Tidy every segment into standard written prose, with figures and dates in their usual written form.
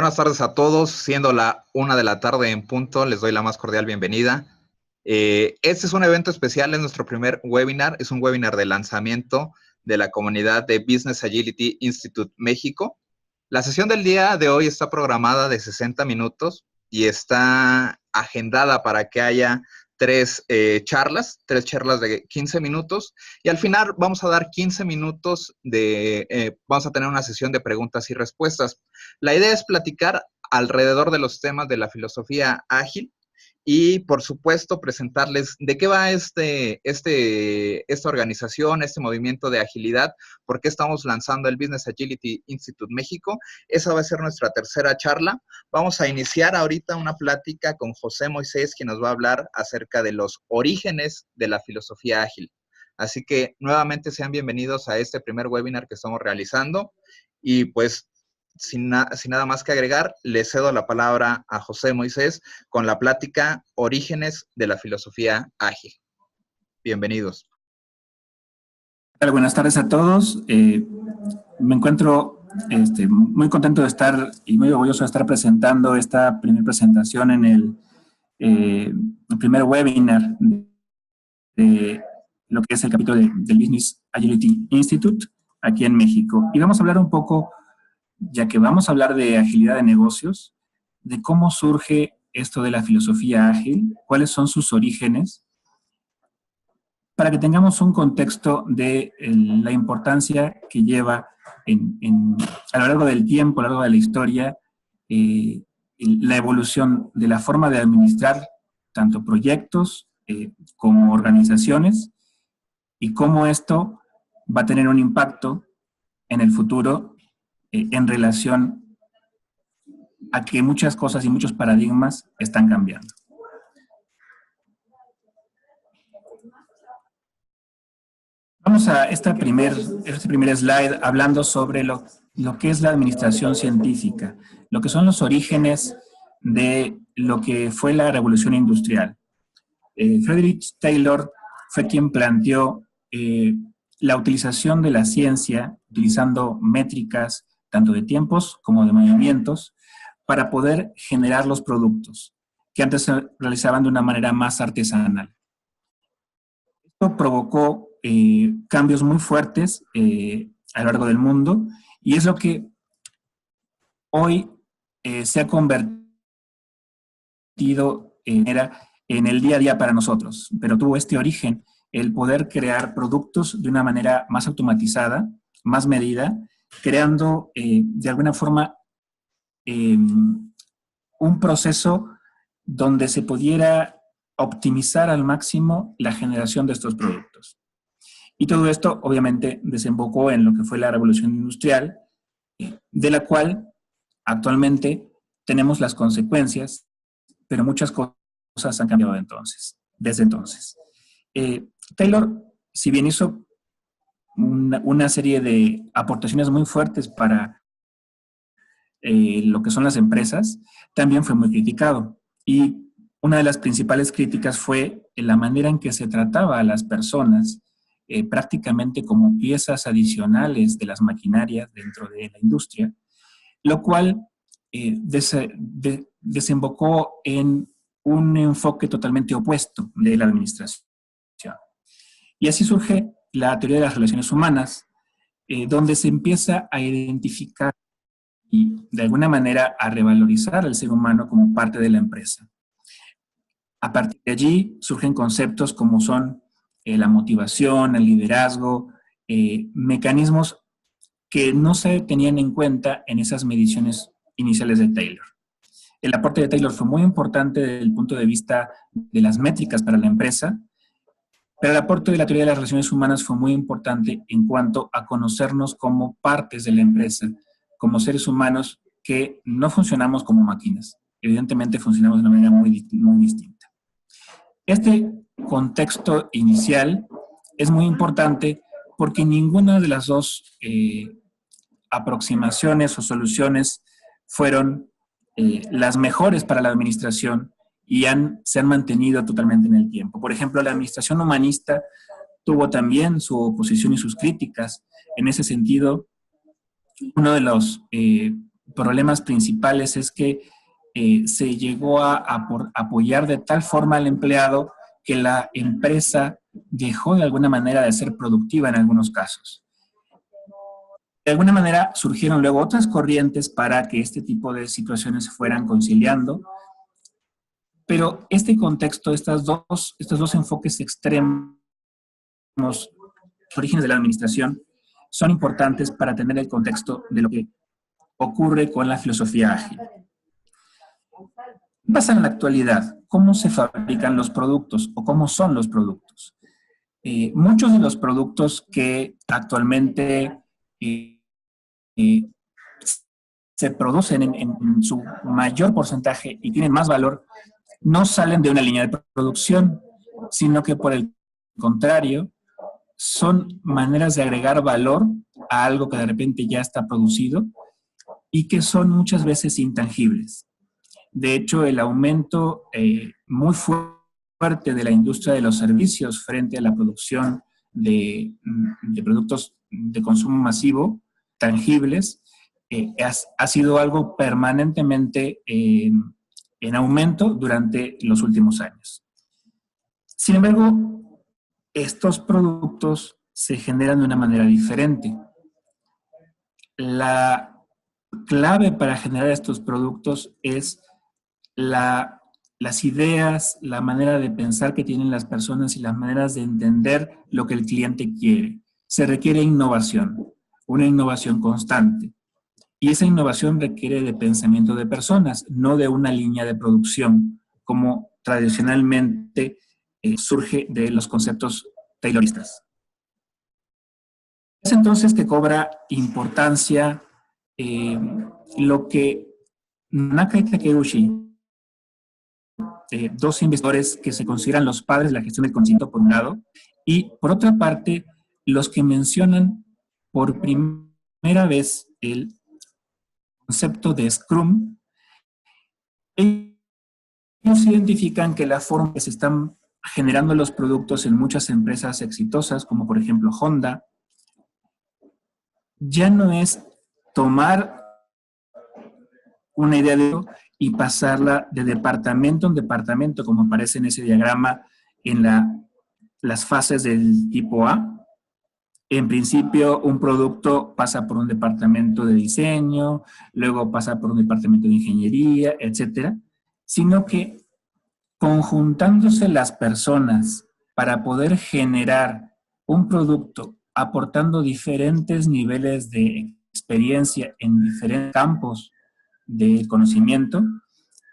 buenas tardes a todos. Siendo la 1 de la tarde en punto, les doy la más cordial bienvenida. Este es un evento especial, es nuestro primer webinar. Es un webinar de lanzamiento de la comunidad de Business Agility Institute México. La sesión del día de hoy está programada de 60 minutos y está agendada para que haya tres charlas de 15 minutos, y al final vamos a dar 15 minutos vamos a tener una sesión de preguntas y respuestas. La idea es platicar alrededor de los temas de la filosofía ágil y, por supuesto, presentarles de qué va esta organización, este movimiento de agilidad, por qué estamos lanzando el Business Agility Institute México. Esa va a ser nuestra tercera charla. Vamos a iniciar ahorita una plática con José Moisés, quien nos va a hablar acerca de los orígenes de la filosofía ágil. Así que, nuevamente, sean bienvenidos a este primer webinar que estamos realizando. Y, pues, sin nada más que agregar, le cedo la palabra a José Moisés con la plática Orígenes de la Filosofía Ágil. Bienvenidos. Buenas tardes a todos. Me encuentro muy contento de estar y muy orgulloso de estar presentando esta primera presentación en el primer webinar de lo que es el capítulo del Business Agility Institute aquí en México. Y vamos a hablar un poco, ya que vamos a hablar de agilidad de negocios, de cómo surge esto de la filosofía ágil, cuáles son sus orígenes, para que tengamos un contexto de la importancia que lleva a lo largo del tiempo, a lo largo de la historia, la evolución de la forma de administrar tanto proyectos como organizaciones, y cómo esto va a tener un impacto en el futuro en relación a que muchas cosas y muchos paradigmas están cambiando. Vamos a este primer slide hablando sobre lo que es la administración científica, lo que son los orígenes de lo que fue la revolución industrial. Frederick Taylor fue quien planteó la utilización de la ciencia, utilizando métricas tanto de tiempos como de movimientos, para poder generar los productos, que antes se realizaban de una manera más artesanal. Esto provocó cambios muy fuertes a lo largo del mundo, y es lo que hoy se ha convertido en el día a día para nosotros, pero tuvo este origen, el poder crear productos de una manera más automatizada, más medida, creando de alguna forma un proceso donde se pudiera optimizar al máximo la generación de estos productos. Y todo esto, obviamente, desembocó en lo que fue la revolución industrial, de la cual actualmente tenemos las consecuencias, pero muchas cosas han cambiado desde entonces. Taylor, si bien hizo una serie de aportaciones muy fuertes para lo que son las empresas, también fue muy criticado. Y una de las principales críticas fue la manera en que se trataba a las personas, prácticamente como piezas adicionales de las maquinarias dentro de la industria, lo cual desembocó en un enfoque totalmente opuesto de la administración. Y así surge la teoría de las relaciones humanas, donde se empieza a identificar y de alguna manera a revalorizar al ser humano como parte de la empresa. A partir de allí surgen conceptos como son la motivación, el liderazgo, mecanismos que no se tenían en cuenta en esas mediciones iniciales de Taylor. El aporte de Taylor fue muy importante desde el punto de vista de las métricas para la empresa, pero el aporte de la teoría de las relaciones humanas fue muy importante en cuanto a conocernos como partes de la empresa, como seres humanos que no funcionamos como máquinas. Evidentemente funcionamos de una manera muy distinta. Este contexto inicial es muy importante porque ninguna de las dos aproximaciones o soluciones fueron las mejores para la administración y se han mantenido totalmente en el tiempo. Por ejemplo, la administración humanista tuvo también su oposición y sus críticas. En ese sentido, uno de los problemas principales es que se llegó a apoyar de tal forma al empleado que la empresa dejó de alguna manera de ser productiva en algunos casos. De alguna manera surgieron luego otras corrientes para que este tipo de situaciones se fueran conciliando, pero este contexto, estos dos enfoques extremos, orígenes de la administración, son importantes para tener el contexto de lo que ocurre con la filosofía ágil. ¿Qué pasa en la actualidad? ¿Cómo se fabrican los productos o cómo son los productos? Muchos de los productos que actualmente se producen en su mayor porcentaje y tienen más valor, no salen de una línea de producción, sino que por el contrario, son maneras de agregar valor a algo que de repente ya está producido y que son muchas veces intangibles. De hecho, el aumento muy fuerte de la industria de los servicios frente a la producción de productos de consumo masivo, tangibles, ha sido algo permanentemente en aumento durante los últimos años. Sin embargo, estos productos se generan de una manera diferente. La clave para generar estos productos es las ideas, la manera de pensar que tienen las personas y las maneras de entender lo que el cliente quiere. Se requiere innovación, una innovación constante. Y esa innovación requiere de pensamiento de personas, no de una línea de producción, como tradicionalmente surge de los conceptos tayloristas. Es entonces que cobra importancia lo que Naka y Takeuchi, dos investigadores que se consideran los padres de la gestión del conocimiento por un lado, y por otra parte, los que mencionan por primera vez el concepto de Scrum. Ellos identifican que la forma que se están generando los productos en muchas empresas exitosas, como por ejemplo Honda, ya no es tomar una idea de eso y pasarla de departamento en departamento, como aparece en ese diagrama en las fases del tipo A. En principio, un producto pasa por un departamento de diseño, luego pasa por un departamento de ingeniería, etcétera, sino que conjuntándose las personas para poder generar un producto aportando diferentes niveles de experiencia en diferentes campos de conocimiento,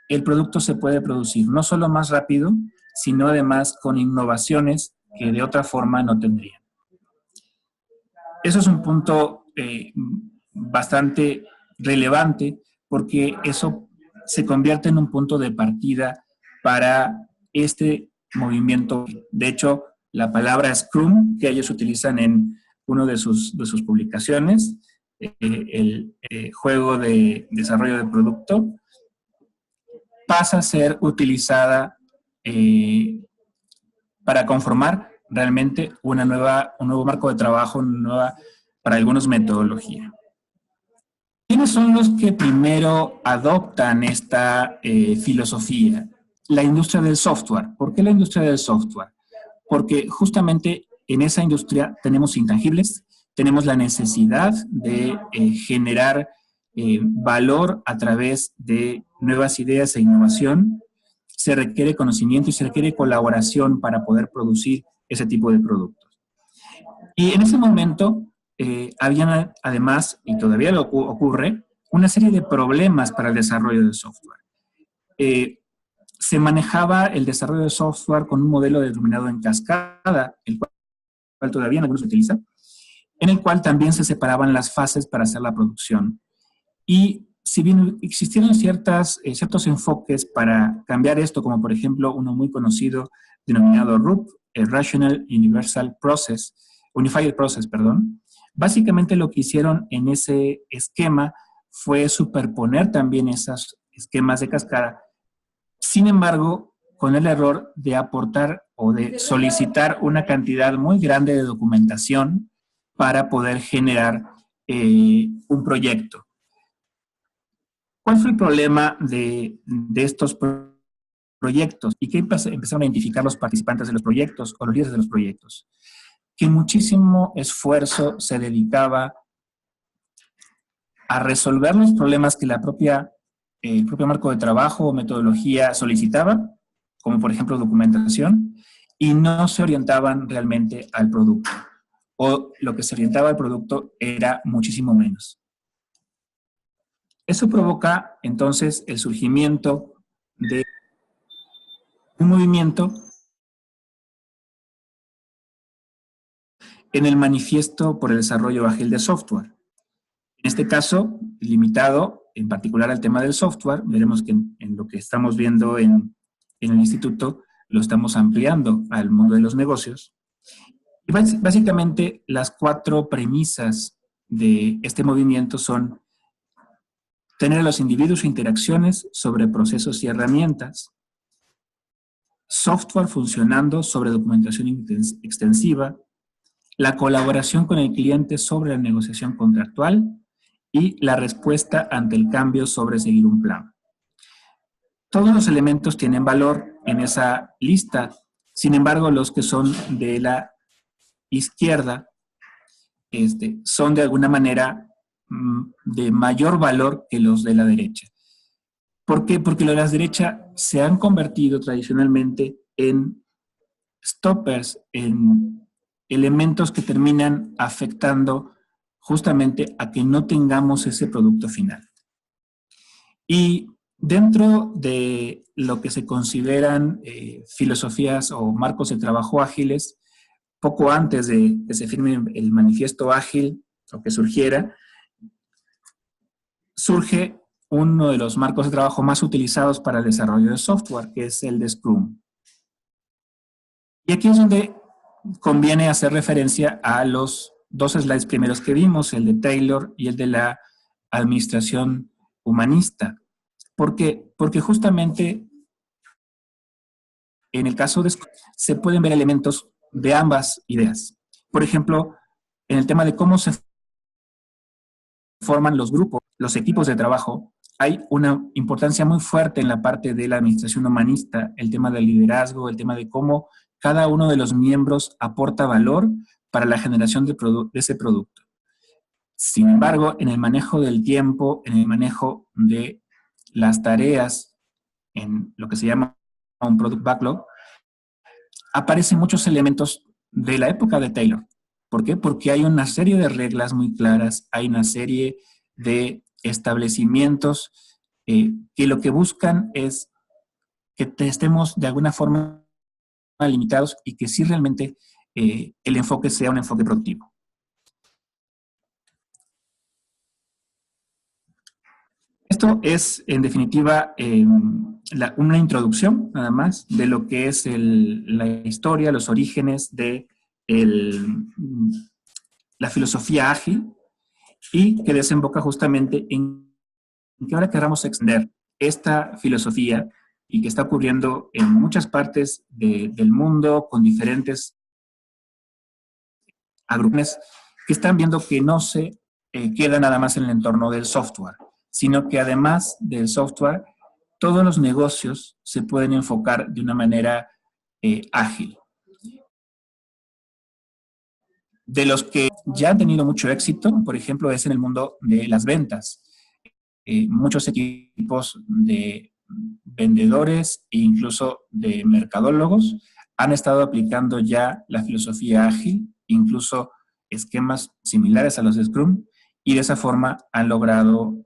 el producto se puede producir no solo más rápido, sino además con innovaciones que de otra forma no tendrían. Eso es un punto bastante relevante porque eso se convierte en un punto de partida para este movimiento. De hecho, la palabra Scrum, que ellos utilizan en una de sus publicaciones, el juego de desarrollo de producto, pasa a ser utilizada para conformar realmente un nuevo marco de trabajo, para algunos metodología. ¿Quiénes son los que primero adoptan esta filosofía? La industria del software. ¿Por qué la industria del software? Porque justamente en esa industria tenemos intangibles, tenemos la necesidad de generar valor a través de nuevas ideas e innovación. Se requiere conocimiento y se requiere colaboración para poder producir ese tipo de productos. Y en ese momento había además, y todavía lo ocurre, una serie de problemas para el desarrollo de software. Se manejaba el desarrollo de software con un modelo denominado en cascada, el cual todavía en algunos se utiliza, en el cual también se separaban las fases para hacer la producción. Y si bien existieron ciertos enfoques para cambiar esto, como por ejemplo uno muy conocido denominado RUP, el Rational Unified Process, básicamente lo que hicieron en ese esquema fue superponer también esos esquemas de cascada. Sin embargo, con el error de aportar o de solicitar una cantidad muy grande de documentación para poder generar un proyecto. ¿Cuál fue el problema de estos proyectos? ¿Y qué empezaron a identificar los participantes de los proyectos o los líderes de los proyectos? Que muchísimo esfuerzo se dedicaba a resolver los problemas que el propio marco de trabajo o metodología solicitaba, como por ejemplo documentación, y no se orientaban realmente al producto. O lo que se orientaba al producto era muchísimo menos. Eso provoca entonces el surgimiento de un movimiento en el Manifiesto por el Desarrollo Ágil de Software. En este caso, limitado en particular al tema del software, veremos que en lo que estamos viendo en el instituto lo estamos ampliando al mundo de los negocios. Y básicamente las 4 premisas de este movimiento son tener a los individuos e interacciones sobre procesos y herramientas, software funcionando sobre documentación extensiva, la colaboración con el cliente sobre la negociación contractual y la respuesta ante el cambio sobre seguir un plan. Todos los elementos tienen valor en esa lista, sin embargo, los que son de la izquierda son de alguna manera de mayor valor que los de la derecha. ¿Por qué? Porque los de la derecha se han convertido tradicionalmente en stoppers, en elementos que terminan afectando justamente a que no tengamos ese producto final. Y dentro de lo que se consideran filosofías o marcos de trabajo ágiles, poco antes de que se firme el manifiesto ágil o que surgiera, surge uno de los marcos de trabajo más utilizados para el desarrollo de software, que es el de Scrum. Y aquí es donde conviene hacer referencia a los 2 slides primeros que vimos, el de Taylor y el de la administración humanista. ¿Por qué? Porque justamente en el caso de Scrum se pueden ver elementos de ambas ideas. Por ejemplo, en el tema de cómo se forman los grupos, los equipos de trabajo, hay una importancia muy fuerte en la parte de la administración humanista, el tema del liderazgo, el tema de cómo cada uno de los miembros aporta valor para la generación de ese producto. Sin embargo, en el manejo del tiempo, en el manejo de las tareas, en lo que se llama un product backlog, aparecen muchos elementos de la época de Taylor. ¿Por qué? Porque hay una serie de reglas muy claras, hay una serie de establecimientos que lo que buscan es que estemos de alguna forma limitados y que sí realmente el enfoque sea un enfoque productivo. Esto es, en definitiva, una introducción, nada más, de lo que es la historia, los orígenes de la filosofía ágil y que desemboca justamente en que ahora queramos extender esta filosofía y que está ocurriendo en muchas partes del mundo con diferentes agrupamientos que están viendo que no se queda nada más en el entorno del software, sino que además del software, todos los negocios se pueden enfocar de una manera ágil. De los que ya han tenido mucho éxito, por ejemplo, es en el mundo de las ventas. Muchos equipos de vendedores e incluso de mercadólogos han estado aplicando ya la filosofía ágil, incluso esquemas similares a los de Scrum, y de esa forma han logrado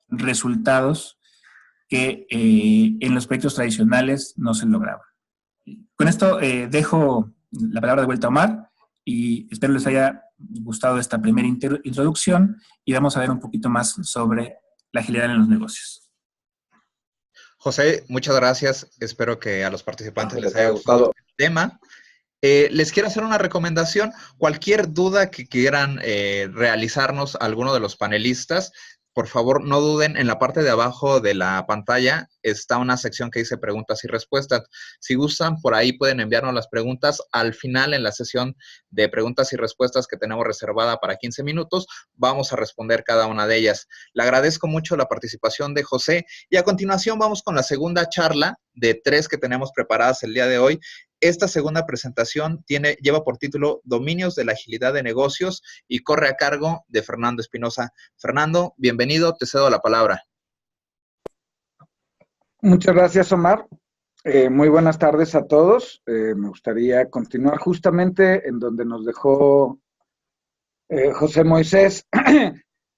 resultados que en los proyectos tradicionales no se lograban. Con esto dejo la palabra de vuelta a Omar y espero les haya gustado esta primera introducción y vamos a ver un poquito más sobre la agilidad en los negocios. José, muchas gracias. Espero que a los participantes les haya gustado el tema. Les quiero hacer una recomendación. Cualquier duda que quieran realizarnos alguno de los panelistas, por favor, no duden, en la parte de abajo de la pantalla está una sección que dice preguntas y respuestas. Si gustan, por ahí pueden enviarnos las preguntas. Al final, en la sesión de preguntas y respuestas que tenemos reservada para 15 minutos, vamos a responder cada una de ellas. Le agradezco mucho la participación de José y a continuación vamos con la segunda charla de 3 que tenemos preparadas el día de hoy. Esta segunda presentación lleva por título Dominios de la agilidad de negocios y corre a cargo de Fernando Espinosa. Fernando, bienvenido, te cedo la palabra. Muchas gracias, Omar. Muy buenas tardes a todos. Me gustaría continuar justamente en donde nos dejó José Moisés.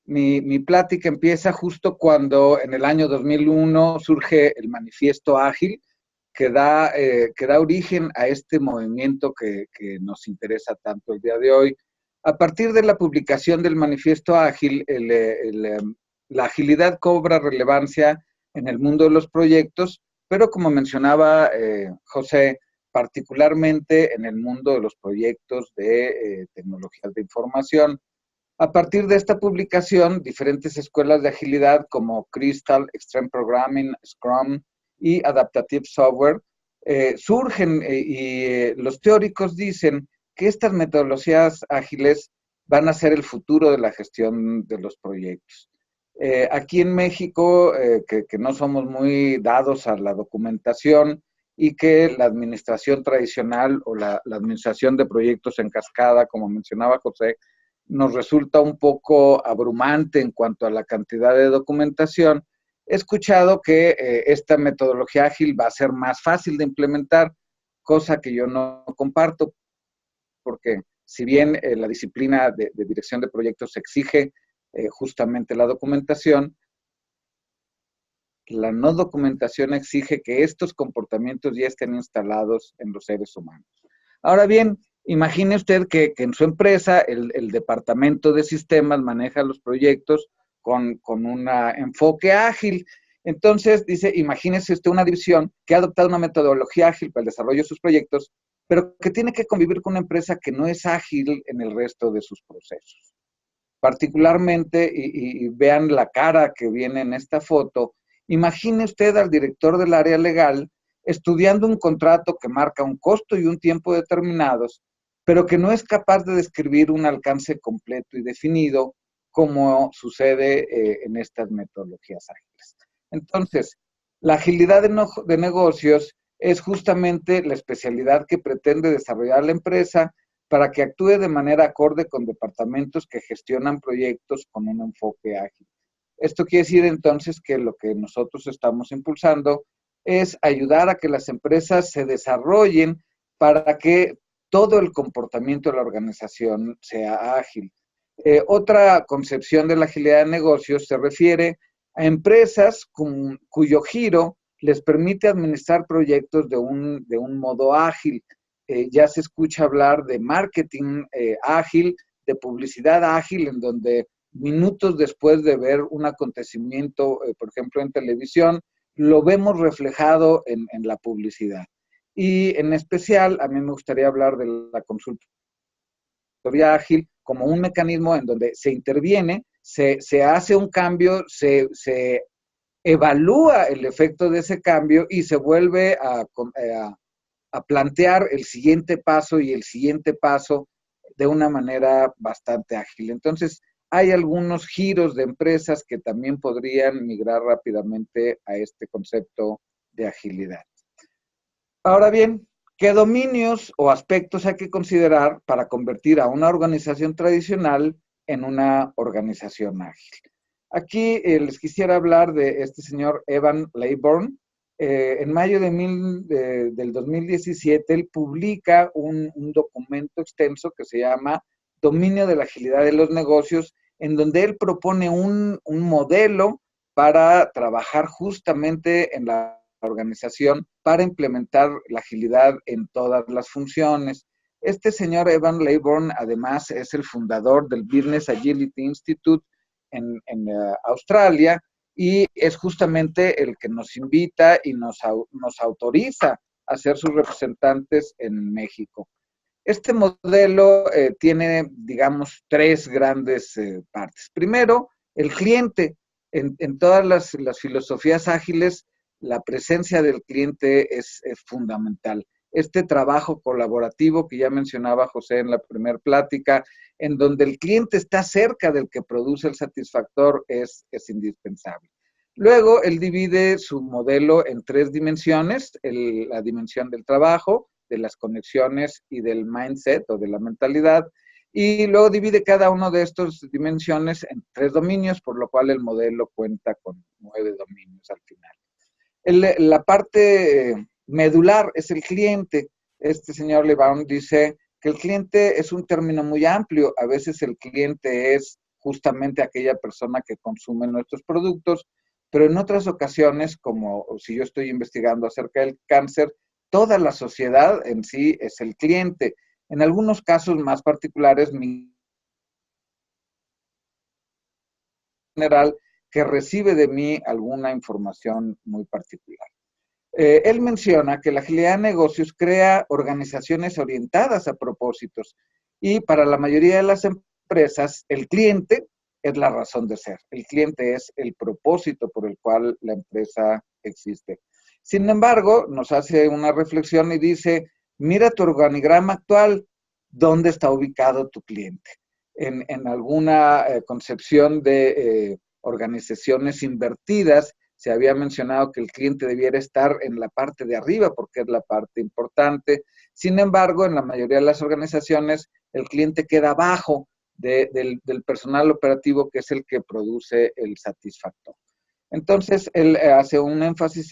Mi plática empieza justo cuando en el año 2001 surge el Manifiesto Ágil, que da origen a este movimiento que nos interesa tanto el día de hoy. A partir de la publicación del Manifiesto Ágil, la agilidad cobra relevancia en el mundo de los proyectos, pero como mencionaba José, particularmente en el mundo de los proyectos de tecnologías de información. A partir de esta publicación, diferentes escuelas de agilidad como Crystal, Extreme Programming, Scrum y Adaptative Software surgen y los teóricos dicen que estas metodologías ágiles van a ser el futuro de la gestión de los proyectos. Aquí en México, que no somos muy dados a la documentación y que la administración tradicional o la administración de proyectos en cascada, como mencionaba José, nos resulta un poco abrumante en cuanto a la cantidad de documentación. He escuchado que esta metodología ágil va a ser más fácil de implementar, cosa que yo no comparto, porque si bien la disciplina de dirección de proyectos exige justamente la documentación, la no documentación exige que estos comportamientos ya estén instalados en los seres humanos. Ahora bien, imagine usted que en su empresa el departamento de sistemas maneja los proyectos con un enfoque ágil. Entonces, dice, imagínese usted una división que ha adoptado una metodología ágil para el desarrollo de sus proyectos, pero que tiene que convivir con una empresa que no es ágil en el resto de sus procesos. Particularmente, y vean la cara que viene en esta foto, imagine usted al director del área legal estudiando un contrato que marca un costo y un tiempo determinados, pero que no es capaz de describir un alcance completo y definido como sucede en estas metodologías ágiles. Entonces, la agilidad de negocios es justamente la especialidad que pretende desarrollar la empresa para que actúe de manera acorde con departamentos que gestionan proyectos con un enfoque ágil. Esto quiere decir entonces que lo que nosotros estamos impulsando es ayudar a que las empresas se desarrollen para que todo el comportamiento de la organización sea ágil. Otra concepción de la agilidad de negocios se refiere a empresas cuyo giro les permite administrar proyectos de un modo ágil. Ya se escucha hablar de marketing ágil, de publicidad ágil, en donde minutos después de ver un acontecimiento, por ejemplo, en televisión, lo vemos reflejado en la publicidad. Y en especial, a mí me gustaría hablar de la consultoría ágil como un mecanismo en donde se interviene, se hace un cambio, se evalúa el efecto de ese cambio y se vuelve a plantear el siguiente paso y el siguiente paso de una manera bastante ágil. Entonces, hay algunos giros de empresas que también podrían migrar rápidamente a este concepto de agilidad. Ahora bien, ¿qué dominios o aspectos hay que considerar para convertir a una organización tradicional en una organización ágil? Aquí les quisiera hablar de este señor Evan Laybourne. En mayo del 2017, él publica un documento extenso que se llama Dominio de la Agilidad de los Negocios, en donde él propone un modelo para trabajar justamente en la organización para implementar la agilidad en todas las funciones. Este señor Evan Laybourne, además, es el fundador del Business Agility Institute en Australia, y es justamente el que nos invita y nos autoriza a ser sus representantes en México. Este modelo tiene, digamos, tres grandes partes. Primero, el cliente. En todas las filosofías ágiles, la presencia del cliente es fundamental. Este trabajo colaborativo que ya mencionaba José en la primera plática, en donde el cliente está cerca del que produce el satisfactor, es indispensable. Luego, él divide su modelo en 3 dimensiones, la dimensión del trabajo, de las conexiones y del mindset o de la mentalidad, y luego divide cada uno de estas dimensiones en 3 dominios, por lo cual el modelo cuenta con 9 dominios al final. La parte medular es el cliente. Este señor LeBron dice que el cliente es un término muy amplio. A veces el cliente es justamente aquella persona que consume nuestros productos, pero en otras ocasiones, como si yo estoy investigando acerca del cáncer, toda la sociedad en sí es el cliente. En algunos casos más particulares, mi general, que recibe de mí alguna información muy particular. Él menciona que la agilidad de negocios crea organizaciones orientadas a propósitos y para la mayoría de las empresas el cliente es la razón de ser. El cliente es el propósito por el cual la empresa existe. Sin embargo, nos hace una reflexión y dice, mira tu organigrama actual, ¿dónde está ubicado tu cliente? En alguna concepción de organizaciones invertidas, se había mencionado que el cliente debiera estar en la parte de arriba porque es la parte importante. Sin embargo, en la mayoría de las organizaciones, el cliente queda abajo del personal operativo, que es el que produce el satisfactor. Entonces, él hace un énfasis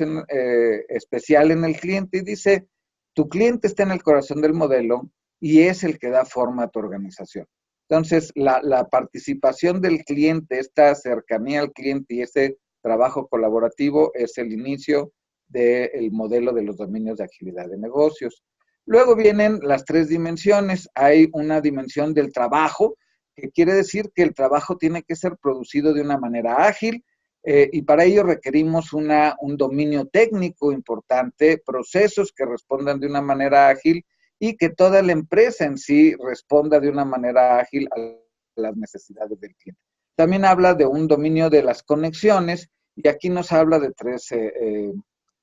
especial en el cliente y dice, tu cliente está en el corazón del modelo y es el que da forma a tu organización. Entonces, la participación del cliente, esta cercanía al cliente y ese trabajo colaborativo es el inicio del modelo de los dominios de agilidad de negocios. Luego vienen las 3 dimensiones. Hay una dimensión del trabajo, que quiere decir que el trabajo tiene que ser producido de una manera ágil, y para ello requerimos un dominio técnico importante, procesos que respondan de una manera ágil y que toda la empresa en sí responda de una manera ágil a las necesidades del cliente. También habla de un dominio de las conexiones y aquí nos habla de 3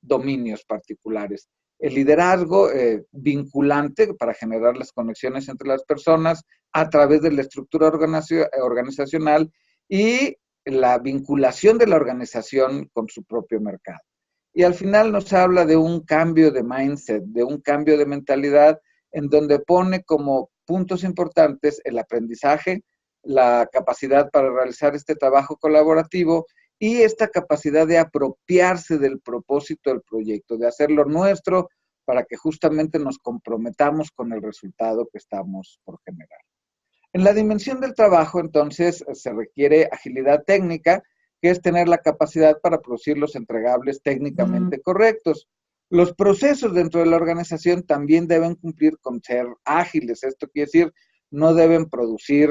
dominios particulares. El liderazgo vinculante para generar las conexiones entre las personas a través de la estructura organizacional y la vinculación de la organización con su propio mercado. Y al final nos habla de un cambio de mindset, de un cambio de mentalidad, en donde pone como puntos importantes el aprendizaje, la capacidad para realizar este trabajo colaborativo y esta capacidad de apropiarse del propósito del proyecto, de hacerlo nuestro para que justamente nos comprometamos con el resultado que estamos por generar. En la dimensión del trabajo, entonces, se requiere agilidad técnica, que es tener la capacidad para producir los entregables técnicamente correctos. Los procesos dentro de la organización también deben cumplir con ser ágiles. Esto quiere decir, no deben producir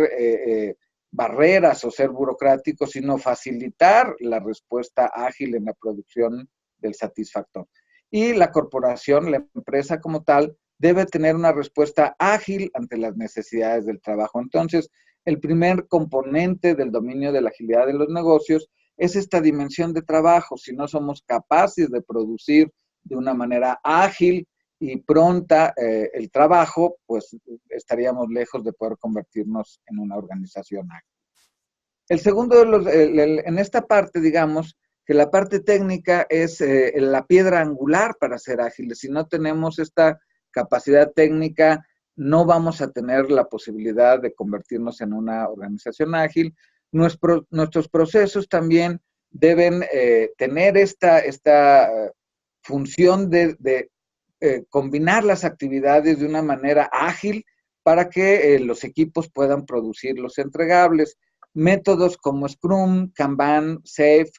barreras o ser burocráticos, sino facilitar la respuesta ágil en la producción del satisfactor. Y la corporación, la empresa como tal, debe tener una respuesta ágil ante las necesidades del trabajo. Entonces, el primer componente del dominio de la agilidad de los negocios es esta dimensión de trabajo. Si no somos capaces de producir de una manera ágil y pronta el trabajo, pues estaríamos lejos de poder convertirnos en una organización ágil. El segundo de los, en esta parte, digamos, que la parte técnica es la piedra angular para ser ágiles. Si no tenemos esta capacidad técnica, no vamos a tener la posibilidad de convertirnos en una organización ágil. Nuestros procesos también deben tener esta función de combinar las actividades de una manera ágil para que los equipos puedan producir los entregables. Métodos como Scrum, Kanban, Safe,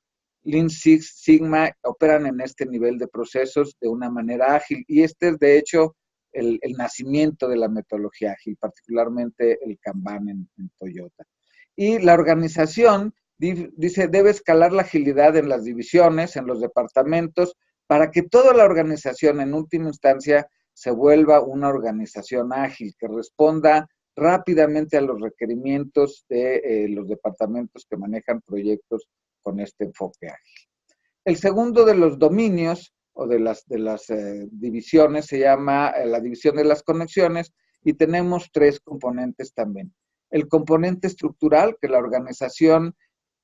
Lean Six Sigma operan en este nivel de procesos de una manera ágil y este es de hecho el nacimiento de la metodología ágil, particularmente el Kanban en Toyota. Y la organización dice debe escalar la agilidad en las divisiones, en los departamentos, para que toda la organización en última instancia se vuelva una organización ágil, que responda rápidamente a los requerimientos de los departamentos que manejan proyectos con este enfoque ágil. El segundo de los dominios o de las divisiones se llama la división de las conexiones, y tenemos 3 componentes también. El componente estructural, que la organización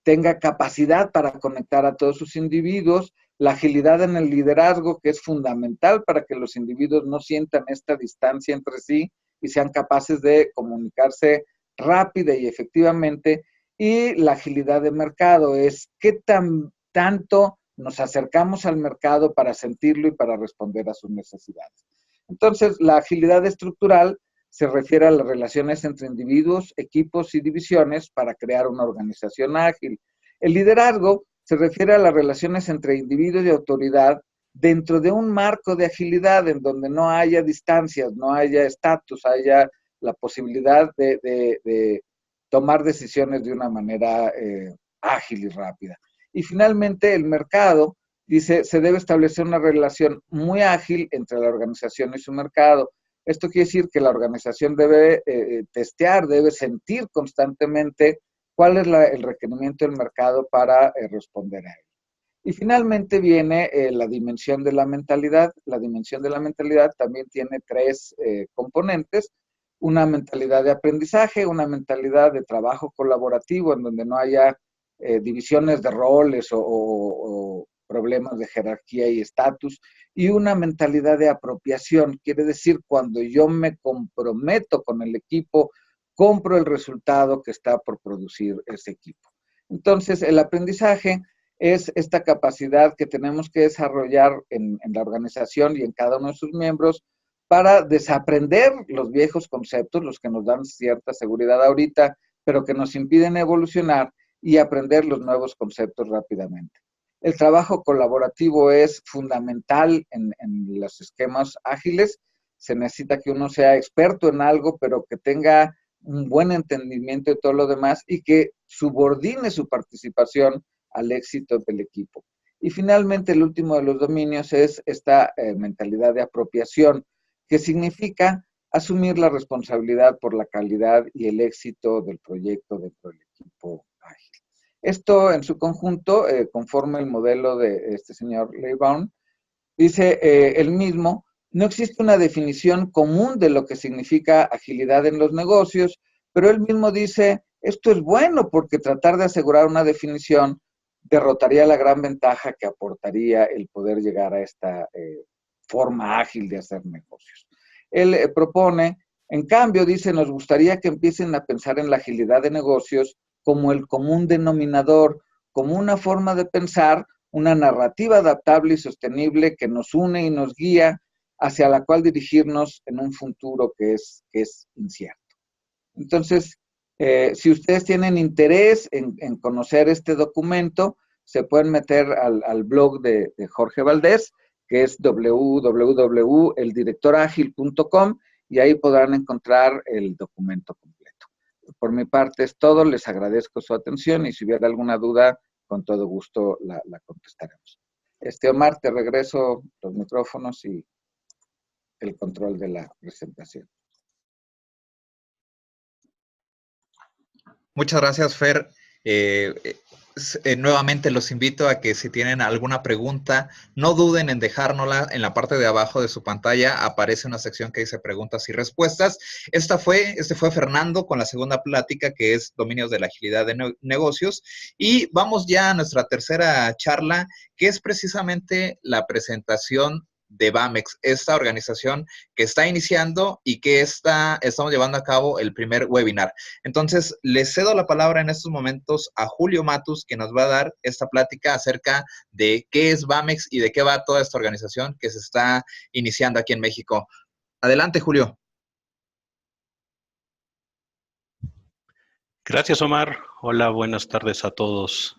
tenga capacidad para conectar a todos sus individuos, la agilidad en el liderazgo, que es fundamental para que los individuos no sientan esta distancia entre sí y sean capaces de comunicarse rápida y efectivamente, y la agilidad de mercado es qué tanto nos acercamos al mercado para sentirlo y para responder a sus necesidades. Entonces, la agilidad estructural se refiere a las relaciones entre individuos, equipos y divisiones para crear una organización ágil. El liderazgo se refiere a las relaciones entre individuos y autoridad dentro de un marco de agilidad en donde no haya distancias, no haya estatus, haya la posibilidad de tomar decisiones de una manera ágil y rápida. Y finalmente, el mercado dice, se debe establecer una relación muy ágil entre la organización y su mercado. Esto quiere decir que la organización debe testear, debe sentir constantemente cuál es el requerimiento del mercado para responder a él. Y finalmente viene la dimensión de la mentalidad. La dimensión de la mentalidad también tiene 3 componentes. Una mentalidad de aprendizaje, una mentalidad de trabajo colaborativo en donde no haya divisiones de roles o problemas de jerarquía y estatus, y una mentalidad de apropiación, quiere decir cuando yo me comprometo con el equipo, compro el resultado que está por producir ese equipo. Entonces, el aprendizaje es esta capacidad que tenemos que desarrollar en la organización y en cada uno de sus miembros para desaprender los viejos conceptos, los que nos dan cierta seguridad ahorita, pero que nos impiden evolucionar, y aprender los nuevos conceptos rápidamente. El trabajo colaborativo es fundamental en los esquemas ágiles. Se necesita que uno sea experto en algo, pero que tenga un buen entendimiento de todo lo demás y que subordine su participación al éxito del equipo. Y finalmente, el último de los dominios es esta mentalidad de apropiación, que significa asumir la responsabilidad por la calidad y el éxito del proyecto dentro del equipo ágil. Esto en su conjunto, conforme el modelo de este señor Leybaum, dice él mismo, no existe una definición común de lo que significa agilidad en los negocios, pero él mismo dice, esto es bueno porque tratar de asegurar una definición derrotaría la gran ventaja que aportaría el poder llegar a esta forma ágil de hacer negocios. Él propone, en cambio, dice, nos gustaría que empiecen a pensar en la agilidad de negocios como el común denominador, como una forma de pensar, una narrativa adaptable y sostenible que nos une y nos guía hacia la cual dirigirnos en un futuro que es incierto. Entonces, si ustedes tienen interés en conocer este documento, se pueden meter al blog de Jorge Valdés, que es www.eldirectoragil.com, y ahí podrán encontrar el documento completo. Por mi parte es todo, les agradezco su atención y si hubiera alguna duda, con todo gusto la contestaremos. Omar, te regreso los micrófonos y el control de la presentación. Muchas gracias, Fer. Nuevamente los invito a que si tienen alguna pregunta, no duden en dejárnosla en la parte de abajo de su pantalla. Aparece una sección que dice preguntas y respuestas. Este fue Fernando con la segunda plática, que es dominios de la agilidad de negocios. Y vamos ya a nuestra tercera charla, que es precisamente la presentación de BAMEX, esta organización que está iniciando y que estamos llevando a cabo el primer webinar. Entonces, les cedo la palabra en estos momentos a Julio Matus, que nos va a dar esta plática acerca de qué es BAMEX y de qué va toda esta organización que se está iniciando aquí en México. Adelante, Julio. Gracias, Omar. Hola, buenas tardes a todos.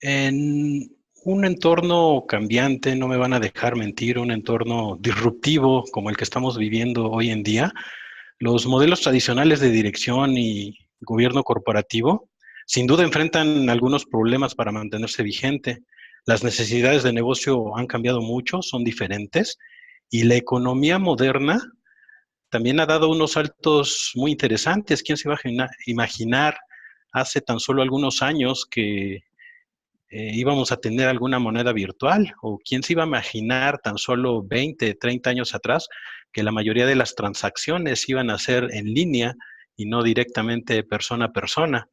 En un entorno cambiante, no me van a dejar mentir, un entorno disruptivo como el que estamos viviendo hoy en día, los modelos tradicionales de dirección y gobierno corporativo sin duda enfrentan algunos problemas para mantenerse vigente. Las necesidades de negocio han cambiado mucho, son diferentes Y la economía moderna también ha dado unos saltos muy interesantes. ¿Quién se iba a imaginar hace tan solo algunos años que íbamos a tener alguna moneda virtual? ¿O quién se iba a imaginar tan solo 20, 30 años atrás que la mayoría de las transacciones iban a ser en línea y no directamente persona a persona?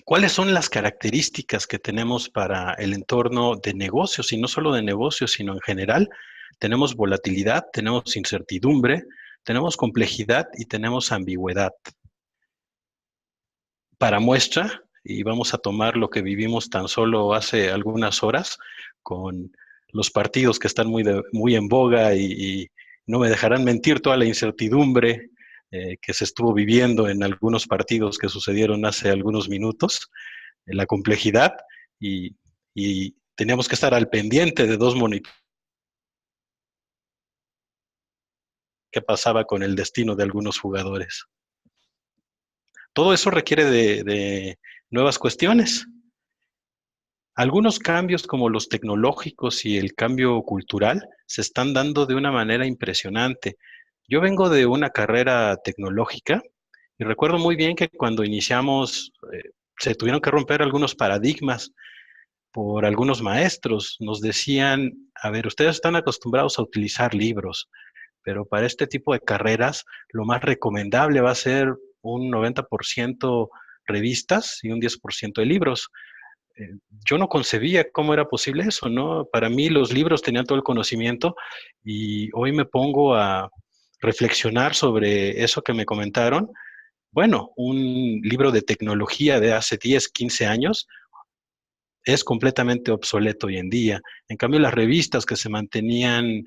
¿Cuáles son las características que tenemos para el entorno de negocios? Y no solo de negocios, sino en general. Tenemos volatilidad, tenemos incertidumbre, tenemos complejidad y tenemos ambigüedad. Para muestra, y vamos a tomar lo que vivimos tan solo hace algunas horas con los partidos que están muy en boga y no me dejarán mentir toda la incertidumbre que se estuvo viviendo en algunos partidos que sucedieron hace algunos minutos, la complejidad y teníamos que estar al pendiente de dos monitores. ¿Qué pasaba con el destino de algunos jugadores? Todo eso requiere de nuevas cuestiones. Algunos cambios como los tecnológicos y el cambio cultural se están dando de una manera impresionante. Yo vengo de una carrera tecnológica y recuerdo muy bien que cuando iniciamos se tuvieron que romper algunos paradigmas por algunos maestros. Nos decían, a ver, ustedes están acostumbrados a utilizar libros, pero para este tipo de carreras lo más recomendable va a ser un 90% revistas y un 10% de libros. Yo no concebía cómo era posible eso, ¿no? Para mí los libros tenían todo el conocimiento y hoy me pongo a reflexionar sobre eso que me comentaron. Bueno, un libro de tecnología de hace 10, 15 años es completamente obsoleto hoy en día. En cambio, las revistas que se mantenían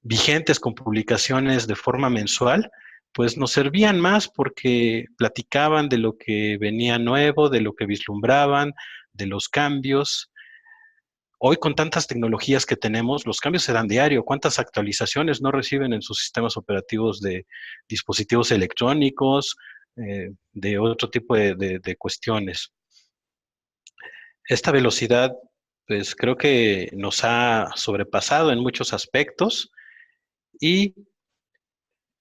vigentes con publicaciones de forma mensual, pues nos servían más porque platicaban de lo que venía nuevo, de lo que vislumbraban, de los cambios. Hoy con tantas tecnologías que tenemos, los cambios se dan diario. ¿Cuántas actualizaciones no reciben en sus sistemas operativos de dispositivos electrónicos, de otro tipo de cuestiones? Esta velocidad, pues creo que nos ha sobrepasado en muchos aspectos y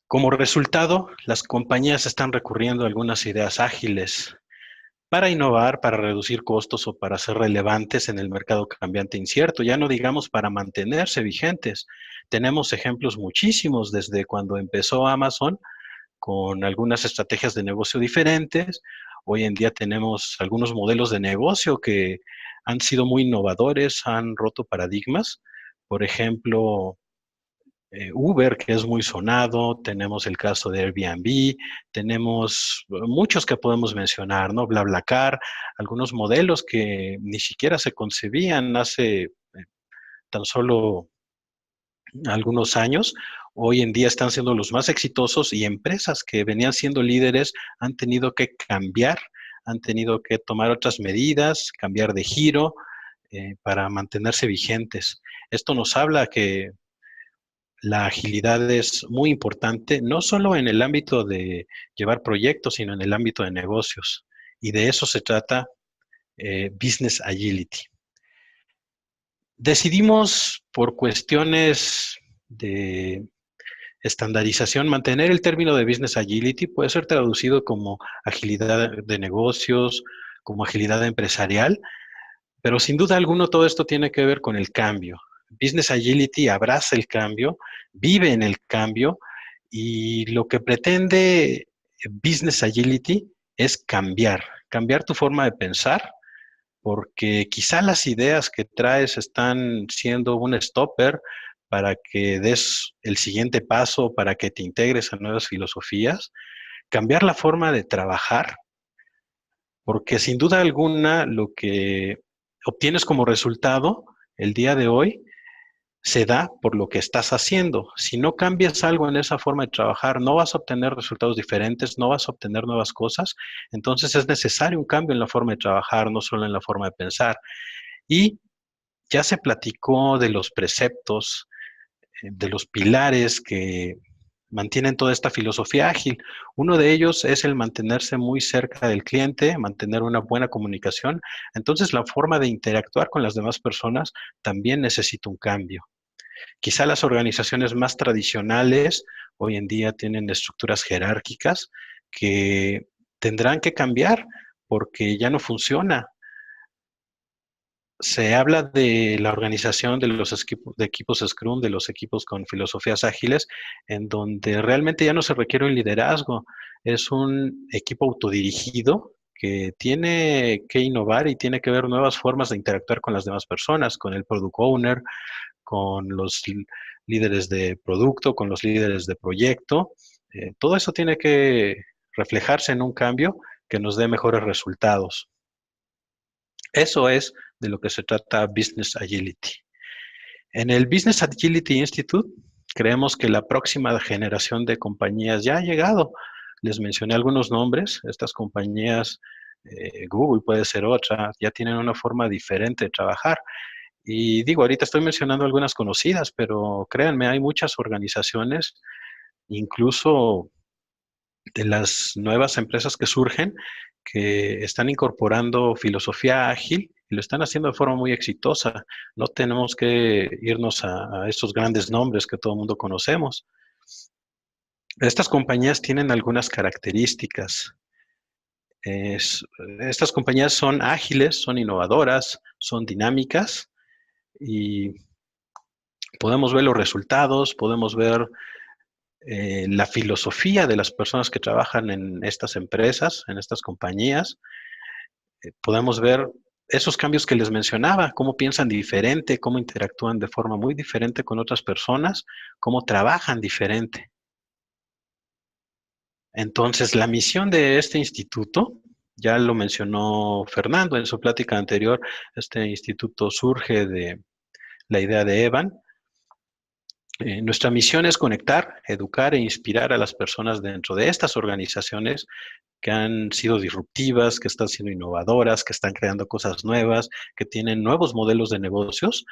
como resultado, las compañías están recurriendo a algunas ideas ágiles para innovar, para reducir costos o para ser relevantes en el mercado cambiante e incierto, ya no digamos para mantenerse vigentes. Tenemos ejemplos muchísimos desde cuando empezó Amazon con algunas estrategias de negocio diferentes. Hoy en día tenemos algunos modelos de negocio que han sido muy innovadores, han roto paradigmas. Por ejemplo, Uber, que es muy sonado, tenemos el caso de Airbnb, tenemos muchos que podemos mencionar, ¿no? BlaBlaCar, algunos modelos que ni siquiera se concebían hace tan solo algunos años, hoy en día están siendo los más exitosos y empresas que venían siendo líderes han tenido que cambiar, han tenido que tomar otras medidas, cambiar de giro para mantenerse vigentes. Esto nos habla que la agilidad es muy importante, no solo en el ámbito de llevar proyectos, sino en el ámbito de negocios. Y de eso se trata Business Agility. Decidimos por cuestiones de estandarización mantener el término de Business Agility, puede ser traducido como agilidad de negocios, como agilidad empresarial, pero sin duda alguna todo esto tiene que ver con el cambio. Business Agility abraza el cambio, vive en el cambio y lo que pretende Business Agility es cambiar tu forma de pensar, porque quizá las ideas que traes están siendo un stopper para que des el siguiente paso, para que te integres a nuevas filosofías, cambiar la forma de trabajar, porque sin duda alguna lo que obtienes como resultado el día de hoy se da por lo que estás haciendo. Si no cambias algo en esa forma de trabajar, no vas a obtener resultados diferentes, no vas a obtener nuevas cosas. Entonces es necesario un cambio en la forma de trabajar, no solo en la forma de pensar. Y ya se platicó de los preceptos, de los pilares que mantienen toda esta filosofía ágil. Uno de ellos es el mantenerse muy cerca del cliente, mantener una buena comunicación. Entonces, la forma de interactuar con las demás personas también necesita un cambio. Quizá las organizaciones más tradicionales hoy en día tienen estructuras jerárquicas que tendrán que cambiar porque ya no funciona. Se habla de la organización de los equipos Scrum, de los equipos con filosofías ágiles, en donde realmente ya no se requiere un liderazgo, es un equipo autodirigido que tiene que innovar y tiene que ver nuevas formas de interactuar con las demás personas, con el product owner, con los líderes de producto, con los líderes de proyecto. Todo eso tiene que reflejarse en un cambio que nos dé mejores resultados. Eso es de lo que se trata Business Agility. En el Business Agility Institute creemos que la próxima generación de compañías ya ha llegado. Les mencioné algunos nombres. Estas compañías, Google puede ser otra, ya tienen una forma diferente de trabajar. Y digo, ahorita estoy mencionando algunas conocidas, pero créanme, hay muchas organizaciones, incluso de las nuevas empresas que surgen, que están incorporando filosofía ágil y lo están haciendo de forma muy exitosa. No tenemos que irnos a estos grandes nombres que todo el mundo conocemos. Estas compañías tienen algunas características. Estas compañías son ágiles, son innovadoras, son dinámicas y podemos ver los resultados, podemos ver la filosofía de las personas que trabajan en estas empresas, en estas compañías. Podemos ver esos cambios que les mencionaba, cómo piensan diferente, cómo interactúan de forma muy diferente con otras personas, cómo trabajan diferente. Entonces, la misión de este instituto, ya lo mencionó Fernando en su plática anterior, este instituto surge de la idea de Evan. Nuestra misión es conectar, educar e inspirar a las personas dentro de estas organizaciones que han sido disruptivas, que están siendo innovadoras, que están creando cosas nuevas, que tienen nuevos modelos de negocios.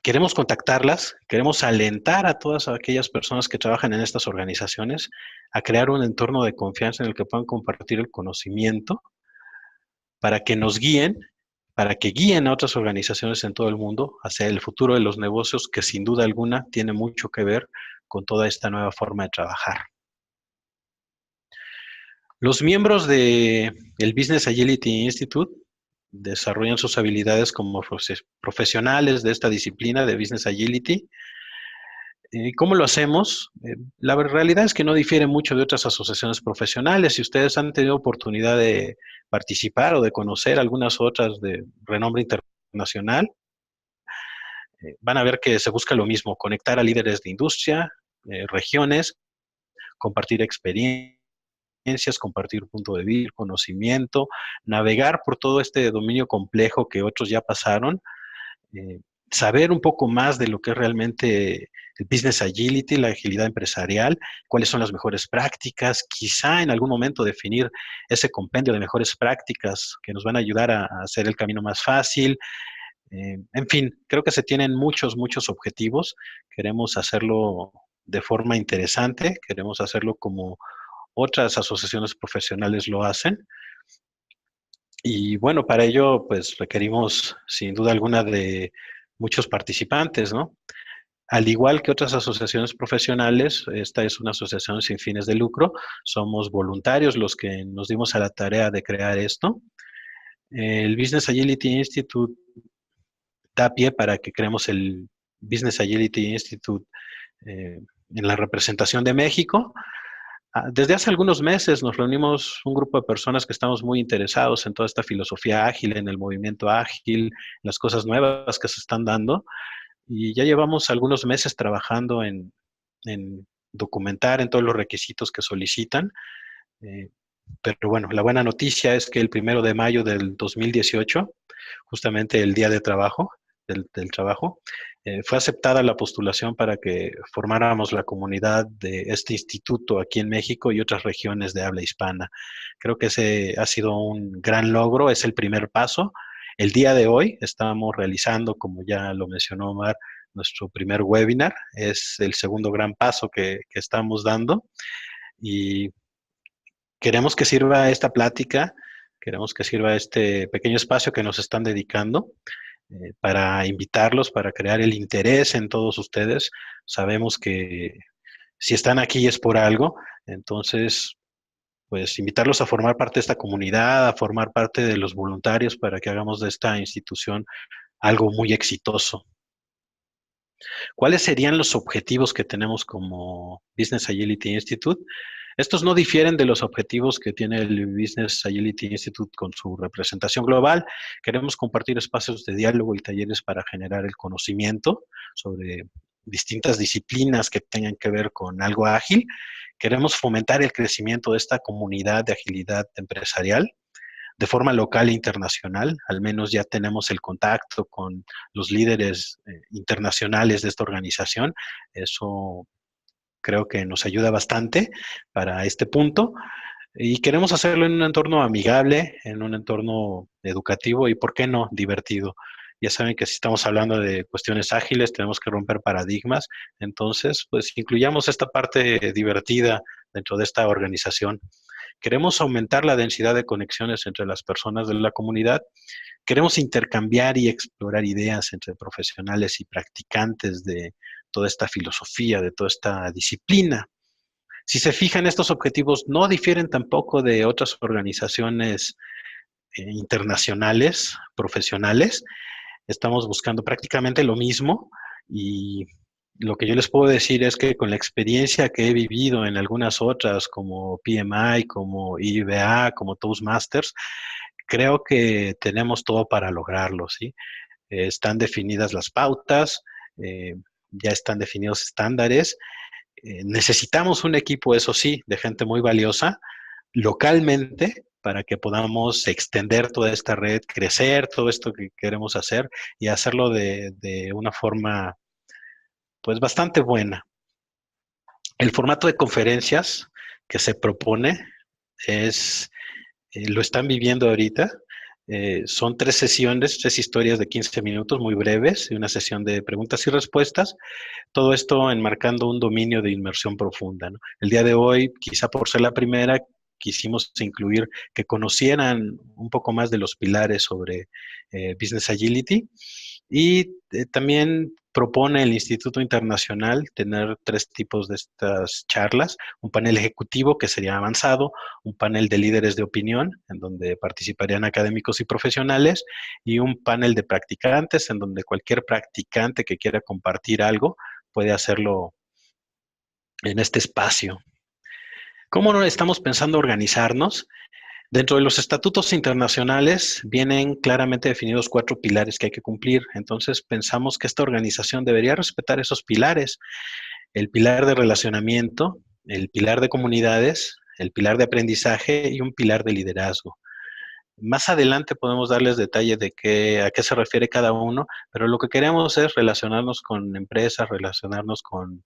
Queremos contactarlas, queremos alentar a todas aquellas personas que trabajan en estas organizaciones a crear un entorno de confianza en el que puedan compartir el conocimiento para que nos guíen, para que guíen a otras organizaciones en todo el mundo hacia el futuro de los negocios que sin duda alguna tiene mucho que ver con toda esta nueva forma de trabajar. Los miembros del Business Agility Institute desarrollan sus habilidades como profesionales de esta disciplina de Business Agility. ¿Cómo lo hacemos? La realidad es que no difiere mucho de otras asociaciones profesionales. Si ustedes han tenido oportunidad de participar o de conocer algunas otras de renombre internacional, van a ver que se busca lo mismo, conectar a líderes de industria, regiones, compartir experiencias, compartir punto de vista, conocimiento, navegar por todo este dominio complejo que otros ya pasaron, saber un poco más de lo que es realmente el Business Agility, la agilidad empresarial, cuáles son las mejores prácticas, quizá en algún momento definir ese compendio de mejores prácticas que nos van a ayudar a hacer el camino más fácil. En fin, creo que se tienen muchos objetivos. Queremos hacerlo de forma interesante, queremos hacerlo como otras asociaciones profesionales lo hacen. Y bueno, para ello, pues requerimos sin duda alguna de muchos participantes, ¿no? Al igual que otras asociaciones profesionales, esta es una asociación sin fines de lucro. Somos voluntarios los que nos dimos a la tarea de crear esto. El Business Agility Institute da pie para que creemos el Business Agility Institute en la representación de México. Desde hace algunos meses nos reunimos un grupo de personas que estamos muy interesados en toda esta filosofía ágil, en el movimiento ágil, las cosas nuevas que se están dando. Y ya llevamos algunos meses trabajando en documentar en todos los requisitos que solicitan. Pero bueno, la buena noticia es que el 1 de mayo del 2018, justamente el día de trabajo, del trabajo, fue aceptada la postulación para que formáramos la comunidad de este instituto aquí en México y otras regiones de habla hispana. Creo que ese ha sido un gran logro, es el primer paso. El día de hoy estamos realizando, como ya lo mencionó Omar, nuestro primer webinar. Es el segundo gran paso que estamos dando y queremos que sirva esta plática, queremos que sirva este pequeño espacio que nos están dedicando para invitarlos, para crear el interés en todos ustedes. Sabemos que si están aquí es por algo, entonces, pues invitarlos a formar parte de esta comunidad, a formar parte de los voluntarios para que hagamos de esta institución algo muy exitoso. ¿Cuáles serían los objetivos que tenemos como Business Agility Institute? Estos no difieren de los objetivos que tiene el Business Agility Institute con su representación global. Queremos compartir espacios de diálogo y talleres para generar el conocimiento sobre distintas disciplinas que tengan que ver con algo ágil. Queremos fomentar el crecimiento de esta comunidad de agilidad empresarial de forma local e internacional. Al menos ya tenemos el contacto con los líderes internacionales de esta organización. Eso creo que nos ayuda bastante para este punto. Y queremos hacerlo en un entorno amigable, en un entorno educativo y, ¿por qué no?, divertido. Ya saben que si estamos hablando de cuestiones ágiles, tenemos que romper paradigmas. Entonces, pues incluyamos esta parte divertida dentro de esta organización. Queremos aumentar la densidad de conexiones entre las personas de la comunidad. Queremos intercambiar y explorar ideas entre profesionales y practicantes de toda esta filosofía, de toda esta disciplina. Si se fijan, estos objetivos no difieren tampoco de otras organizaciones internacionales, profesionales. Estamos buscando prácticamente lo mismo y lo que yo les puedo decir es que con la experiencia que he vivido en algunas otras, como PMI, como IBA, como Toastmasters, creo que tenemos todo para lograrlo, ¿sí? Están definidas las pautas, ya están definidos estándares. Necesitamos un equipo, eso sí, de gente muy valiosa, localmente, para que podamos extender toda esta red, crecer todo esto que queremos hacer y hacerlo de una forma pues bastante buena. El formato de conferencias que se propone es, lo están viviendo ahorita, son 3 sesiones, 3 historias de 15 minutos muy breves y una sesión de preguntas y respuestas, todo esto enmarcando un dominio de inmersión profunda, ¿no? El día de hoy, quizá por ser la primera, quisimos incluir que conocieran un poco más de los pilares sobre Business Agility y también propone el Instituto Internacional tener 3 tipos de estas charlas, un panel ejecutivo que sería avanzado, un panel de líderes de opinión en donde participarían académicos y profesionales y un panel de practicantes en donde cualquier practicante que quiera compartir algo puede hacerlo en este espacio. ¿Cómo no estamos pensando organizarnos? Dentro de los estatutos internacionales vienen claramente definidos 4 pilares que hay que cumplir. Entonces pensamos que esta organización debería respetar esos pilares. El pilar de relacionamiento, el pilar de comunidades, el pilar de aprendizaje y un pilar de liderazgo. Más adelante podemos darles detalle de a qué se refiere cada uno, pero lo que queremos es relacionarnos con empresas, relacionarnos con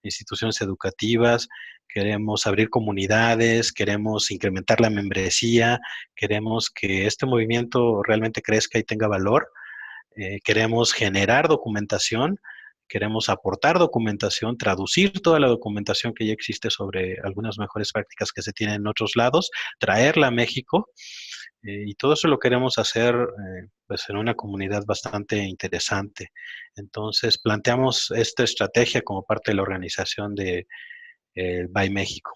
instituciones educativas, queremos abrir comunidades, queremos incrementar la membresía, queremos que este movimiento realmente crezca y tenga valor, queremos generar documentación, queremos aportar documentación, traducir toda la documentación que ya existe sobre algunas mejores prácticas que se tienen en otros lados, traerla a México, y todo eso lo queremos hacer pues en una comunidad bastante interesante. Entonces planteamos esta estrategia como parte de la organización de BY México.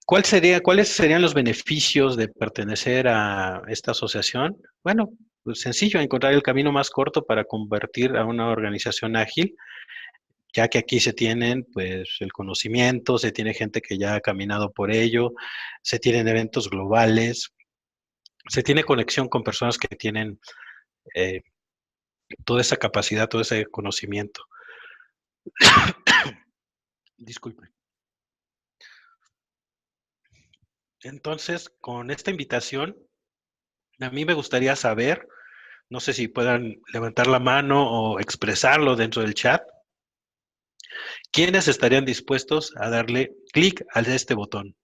¿Cuáles serían los beneficios de pertenecer a esta asociación? Bueno, pues sencillo, encontrar el camino más corto para convertir a una organización ágil, ya que aquí se tienen pues el conocimiento, se tiene gente que ya ha caminado por ello, se tienen eventos globales, se tiene conexión con personas que tienen toda esa capacidad, todo ese conocimiento. Disculpe. Entonces, con esta invitación, a mí me gustaría saber, no sé si puedan levantar la mano o expresarlo dentro del chat, ¿quiénes estarían dispuestos a darle clic a este botón?